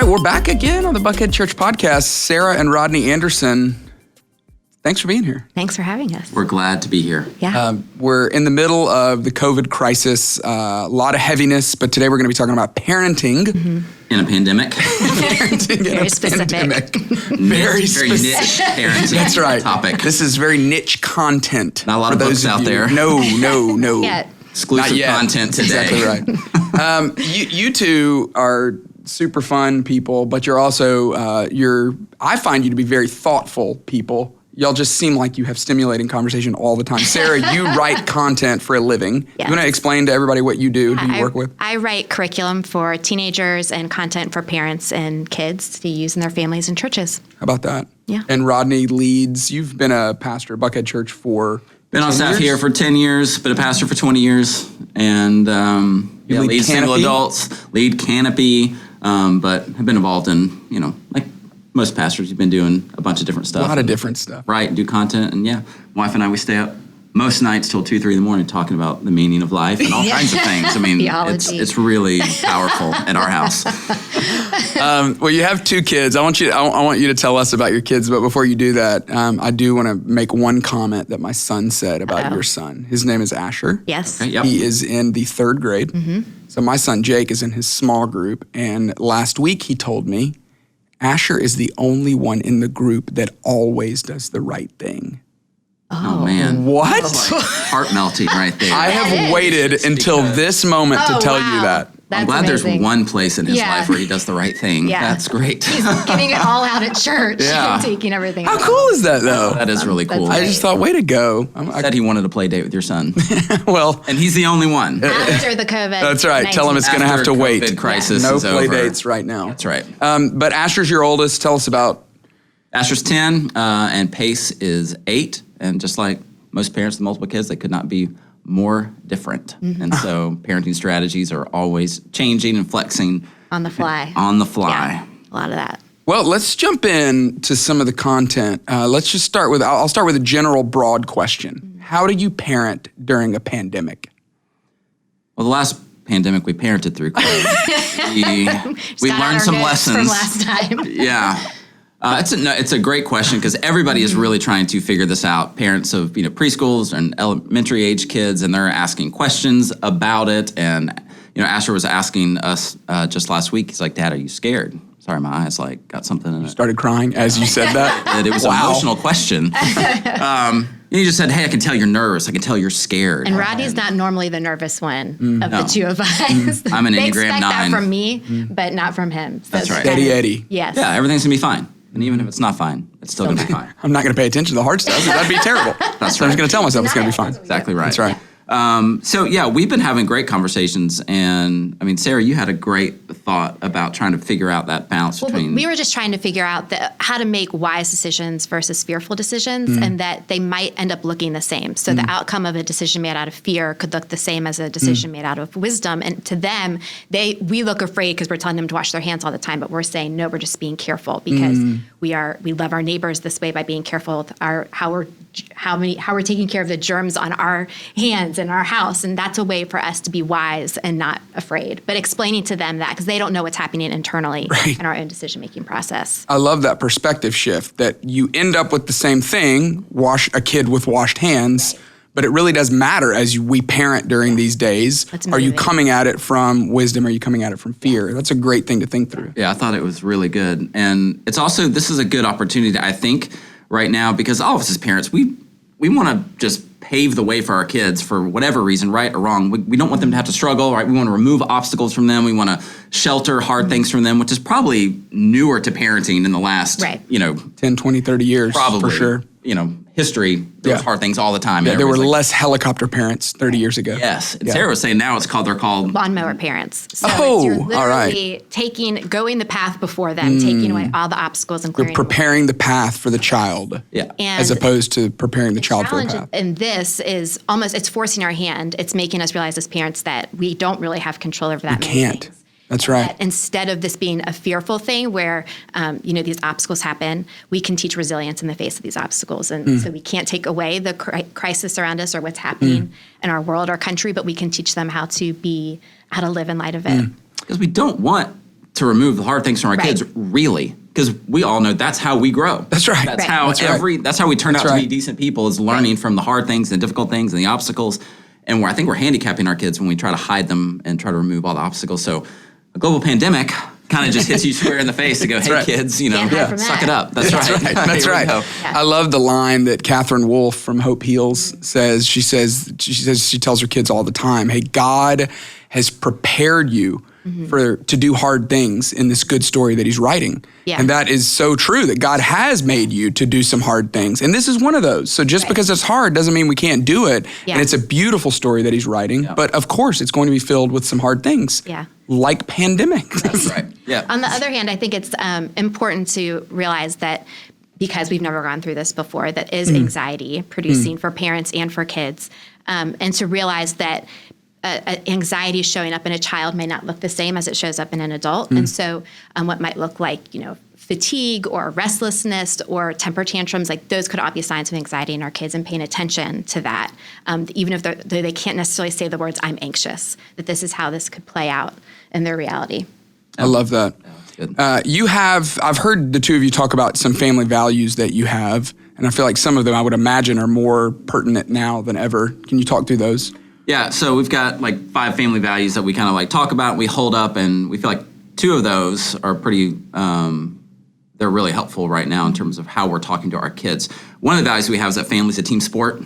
right, we're back again on the Buckhead Church podcast. Sarah and Rodney Anderson, thanks for being here. Thanks for having us. We're glad to be here. Yeah. We're in the middle of the COVID crisis, a lot of heaviness, but today we're going to be talking about parenting. In a pandemic. Parenting in Very a specific. pandemic. Very specific. niche parenting That's right. topic. This is very niche content. Not a lot of books out there. No. Yet. Exclusive Not yet. content today. Exactly right. You two are super fun people, but you're also, I find you to be very thoughtful people. Y'all just seem like you have stimulating conversation all the time. Sarah, you write content for a living. Yes. You want to explain to everybody what you do, who you work with? I write curriculum for teenagers and content for parents and kids to use in their families and churches. How about that? Yeah. And Rodney leads, you've been a pastor at Buckhead Church for Been on 10 staff years? here for 10 years, been a pastor for 20 years, and lead lead single Canopy? adults, lead Canopy, but have been involved in, like most pastors, you've been doing a bunch of different stuff. A lot of different stuff. Right, do content, and my wife and I, we stay up most nights till 2, 3 in the morning talking about the meaning of life and all kinds of things. I mean, Theology. it's really powerful at our house. Well, you have 2 kids. I want you to tell us about your kids, but before you do that, I do want to make one comment that my son said about your son. His name is Asher. Yes. Okay, yep. He is in the 3rd grade. So my son Jake is in his small group, and last week he told me Asher is the only one in the group that always does the right thing. Oh, man. What? That's like heart melting right there. I have waited until this moment to tell you that. I'm glad there's one place in his life where he does the right thing. Yeah. That's great. He's getting it all out at church Yeah. and taking everything How out. cool is that, though? That is really cool. I just thought, way to go. Said he wanted a play date with your son. Well, And he's the only one. After the COVID. that's right. Tell him it's going to have After to wait. COVID crisis No is play over. dates right now. That's right. But Asher's your oldest. Tell us about. Asher's 10, and Pace is 8. And just like most parents with multiple kids, they could not be more different. And so parenting strategies are always changing and flexing On the fly. on the fly. Yeah, a lot of that. Well, let's jump in to some of the content. Let's just start with, I'll start with a general broad question. How do you parent during a pandemic? Well, the last pandemic we parented through COVID, we Got out learned our some notes lessons. from last time. Yeah. It's a great question because everybody is really trying to figure this out. Parents of preschools and elementary age kids, and they're asking questions about it. And Asher was asking us just last week. He's like, "Dad, are you scared?" Sorry, my eyes got something in it. Started crying as you said that. That it was an emotional question. And he just said, "Hey, I can tell you're nervous. I can tell you're scared." And Rodney's not normally the nervous one of the two of us. I'm an They Enneagram expect 9. that from me, but not from him. So That's right. it's kind Steady of- Eddie. Yes. Yeah, everything's gonna be fine. And even if it's not fine, it's still gonna be fine. I'm not going to pay attention to the hard stuff. That'd be terrible. That's So I'm just right. going to tell myself it's going to be fine. Exactly right. That's right. So yeah, we've been having great conversations, and I mean, Sarah, you had a great thought about trying to figure out that balance Well, between. we were just trying to figure out how to make wise decisions versus fearful decisions, and that they might end up looking the same. So the outcome of a decision made out of fear could look the same as a decision made out of wisdom. And to them, we look afraid because we're telling them to wash their hands all the time, but we're saying no, we're just being careful because we love our neighbors this way by being careful with how we're taking care of the germs on our hands and our house. And that's a way for us to be wise and not afraid, but explaining to them that because they don't know what's happening internally in our own decision-making process. I love that perspective shift that you end up with the same thing, wash a kid with washed hands, but it really does matter as we parent during these days. That's Are you motivating. coming at it from wisdom? Are you coming at it from fear? That's a great thing to think through. Yeah, I thought it was really good, and it's also this is a good opportunity, I think, right now because all of us as parents, we want to just pave the way for our kids for whatever reason, right or wrong. We don't want them to have to struggle, right? We want to remove obstacles from them. We want to shelter hard things from them, which is probably newer to parenting in the last, 10, 20, 30 years, probably, for sure. History, there was hard things all the time. Yeah, and there were everybody's like, less helicopter parents 30 years ago. yes. And Yeah. Sarah was saying now they're called Lawnmower parents. So Oh, you're all right. literally going the path before them, taking away all the obstacles and You're clearing. preparing the path for the child yeah. And as opposed to preparing the child for the challenge path. in this is it's forcing our hand. It's making us realize as parents that we don't really have control over that. many Can't. things. That's right. That instead of this being a fearful thing where, these obstacles happen, we can teach resilience in the face of these obstacles. And so we can't take away the crisis around us or what's happening in our world, our country, but we can teach them how to live in light of it. Because we don't want to remove the hard things from our kids, really. Because we all know that's how we grow. That's right. That's how that's how we turn out to be decent people, is learning from the hard things and difficult things and the obstacles. And I think we're handicapping our kids when we try to hide them and try to remove all the obstacles. So a global pandemic kind of just hits you square in the face to go, hey, kids, suck it up. That's right. That's right. I love the line that Catherine Wolfe from Hope Heals says. She tells her kids all the time, hey, God has prepared you to do hard things in this good story that he's writing. Yeah. And that is so true, that God has made you to do some hard things. And this is one of those. So just because it's hard doesn't mean we can't do it. Yeah. And it's a beautiful story that he's writing. Yeah. But of course, it's going to be filled with some hard things. Yeah. Like pandemic. Right. Yeah. On the other hand, I think it's important to realize that because we've never gone through this before, that is anxiety producing for parents and for kids. And to realize that anxiety showing up in a child may not look the same as it shows up in an adult. And so what might look like, fatigue or restlessness or temper tantrums, like those could all be signs of anxiety in our kids, and paying attention to that. Even if they can't necessarily say the words, I'm anxious, that this is how this could play out in their reality. I love that. I've heard the two of you talk about some family values that you have, and I feel like some of them I would imagine are more pertinent now than ever. Can you talk through those? Yeah, so we've got 5 family values that we kind of talk about, we hold up, and we feel like 2 of those are pretty, they're really helpful right now in terms of how we're talking to our kids. One of the values we have is that family is a team sport.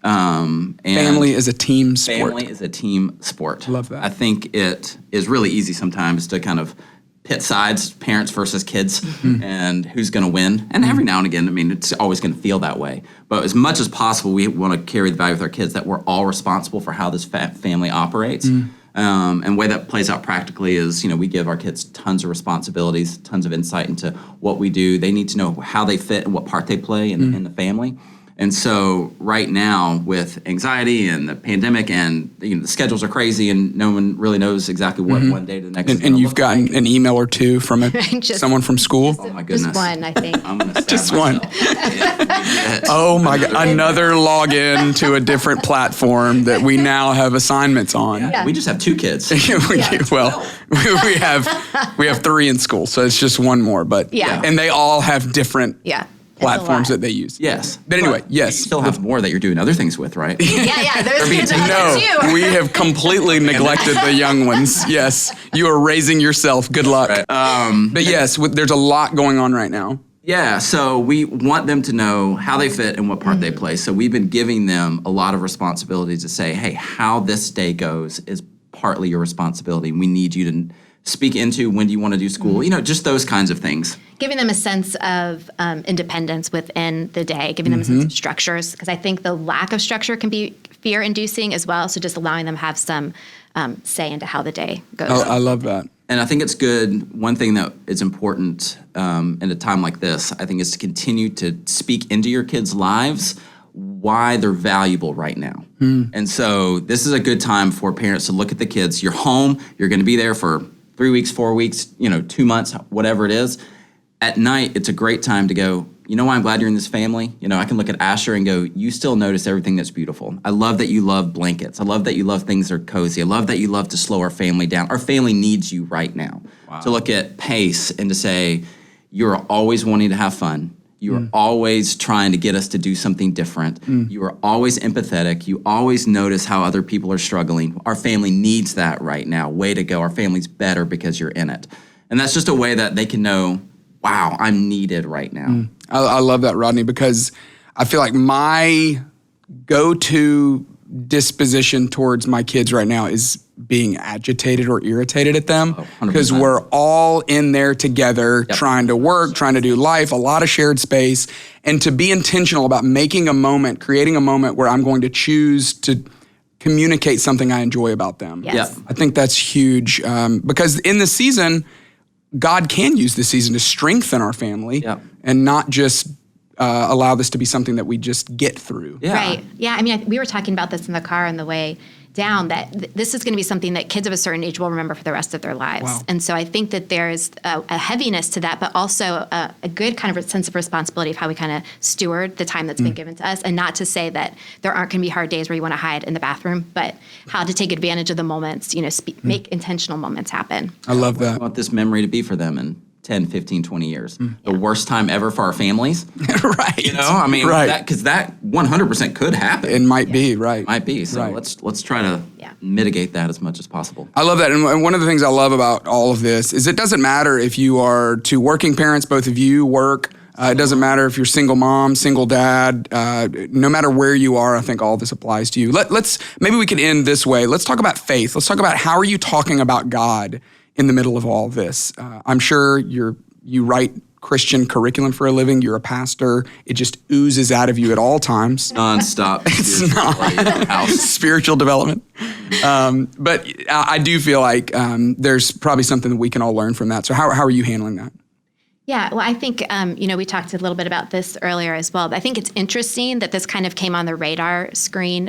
And family is a team sport. Family is a team sport. Love that. I think it is really easy sometimes to kind of pit sides, parents versus kids, and who's going to win. And every now and again, it's always going to feel that way. But as much as possible, we want to carry the value with our kids that we're all responsible for how this family operates. And the way that plays out practically is, we give our kids tons of responsibilities, tons of insight into what we do. They need to know how they fit and what part they play in the family. And so right now, with anxiety and the pandemic, and the schedules are crazy, and no one really knows exactly what one day to the next. And you've gotten an email or two from someone from school. Oh my goodness! Just one, I think. I'm gonna just one. Oh my God! Another login to a different platform that we now have assignments on. Yeah. We just have 2 kids. Well, we have 3 in school, so it's just one more. But and they all have different. Platforms that they use. Yes. But anyway, yes. You still have more that you're doing other things with, right? Yeah. Those kids are too. We have completely neglected the young ones. Yes. You are raising yourself. Good luck. Right. But yes, there's a lot going on right now. Yeah, so we want them to know how they fit and what part they play. So we've been giving them a lot of responsibilities to say, hey, how this day goes is partly your responsibility. We need you to speak into when do you want to do school, just those kinds of things. Giving them a sense of independence within the day, giving them a sense of structures, because I think the lack of structure can be fear-inducing as well, so just allowing them to have some say into how the day goes. Oh, I love that. And I think it's good. One thing that is important in a time like this, I think, is to continue to speak into your kids' lives why they're valuable right now. And so this is a good time for parents to look at the kids. You're home. You're going to be there for 3 weeks, 4 weeks, 2 months, whatever it is. At night, it's a great time to go, why I'm glad you're in this family? I can look at Asher and go, you still notice everything that's beautiful. I love that you love blankets. I love that you love things that are cozy. I love that you love to slow our family down. Our family needs you right now. Wow. To look at pace and to say, you're always wanting to have fun. You are always trying to get us to do something different. You are always empathetic. You always notice how other people are struggling. Our family needs that right now. Way to go. Our family's better because you're in it. And that's just a way that they can know, wow, I'm needed right now. I love that, Rodney, because I feel like my go-to disposition towards my kids right now is being agitated or irritated at them, because we're all in there together trying to work, trying to do life, a lot of shared space, and to be intentional about making a moment, creating a moment where I'm going to choose to communicate something I enjoy about them. Yes. I think that's huge, because in the season, God can use this season to strengthen our family and not just allow this to be something that we just get through. Yeah. Right. Yeah. I mean, we were talking about this in the car on the way down, that this is going to be something that kids of a certain age will remember for the rest of their lives. Wow. And so I think that there's a heaviness to that, but also a good kind of sense of responsibility of how we kind of steward the time that's been given to us. And not to say that there aren't going to be hard days where you want to hide in the bathroom, but how to take advantage of the moments, make intentional moments happen. I love that. I want this memory to be for them in 10, 15, 20 years. The worst time ever for our families. Right. I mean, right. because that 100% could happen. It might be, right. Might be. So Right. let's try to mitigate that as much as possible. I love that. And one of the things I love about all of this is it doesn't matter if you are two working parents, both of you work. It doesn't matter if you're single mom, single dad. No matter where you are, I think all of this applies to you. Maybe we could end this way. Let's talk about faith. Let's talk about how are you talking about God in the middle of all this. I'm sure you write Christian curriculum for a living. You're a pastor. It just oozes out of you at all times. Nonstop. It's not spiritual development. But I do feel like there's probably something that we can all learn from that. So how are you handling that? Yeah, well, I think, we talked a little bit about this earlier as well. I think it's interesting that this kind of came on the radar screen,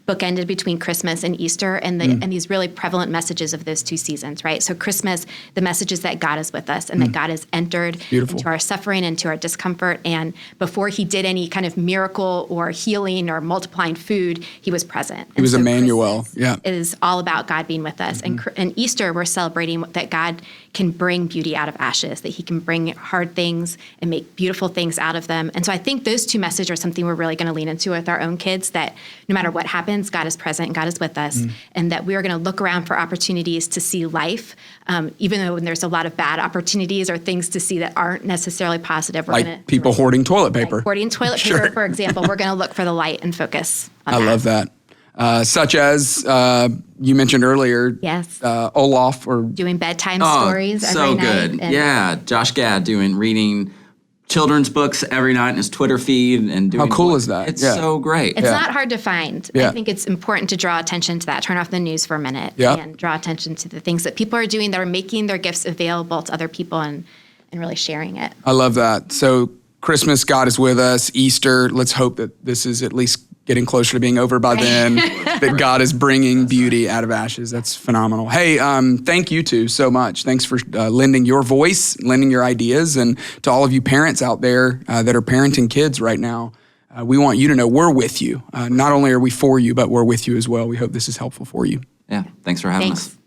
bookended between Christmas and Easter, and these really prevalent messages of those two seasons, right? So Christmas, the message is that God is with us and that God has entered into our suffering, into our discomfort. And before he did any kind of miracle or healing or multiplying food, he was present. He was Emmanuel. Christmas Yeah. is all about God being with us. And Easter, we're celebrating that God can bring beauty out of ashes, that he can bring hard things and make beautiful things out of them. And so I think those two messages are something we're really going to lean into with our own kids, that no matter what happens, God is present and God is with us, and that we are going to look around for opportunities to see life, even though when there's a lot of bad opportunities or things to see that aren't necessarily positive. We're Like people hoarding toilet paper. Hoarding toilet paper, for example, we're going to look for the light and focus on I that. love that. Such as you mentioned earlier, Yes. Olaf or Doing bedtime stories every so night. good. And Yeah, Josh Gad reading children's books every night in his Twitter feed and doing. How cool is that? It's Yeah. so great. It's not hard to find. Yeah. I think it's important to draw attention to that. Turn off the news for a minute Yeah. and draw attention to the things that people are doing that are making their gifts available to other people and really sharing it. I love that. So Christmas, God is with us. Easter, let's hope that this is at least getting closer to being over by then, that God is bringing beauty out of ashes. That's phenomenal. Hey, thank you two so much. Thanks for lending your voice, lending your ideas, and to all of you parents out there that are parenting kids right now, we want you to know we're with you. Not only are we for you, but we're with you as well. We hope this is helpful for you. Yeah, thanks for having us. Thanks.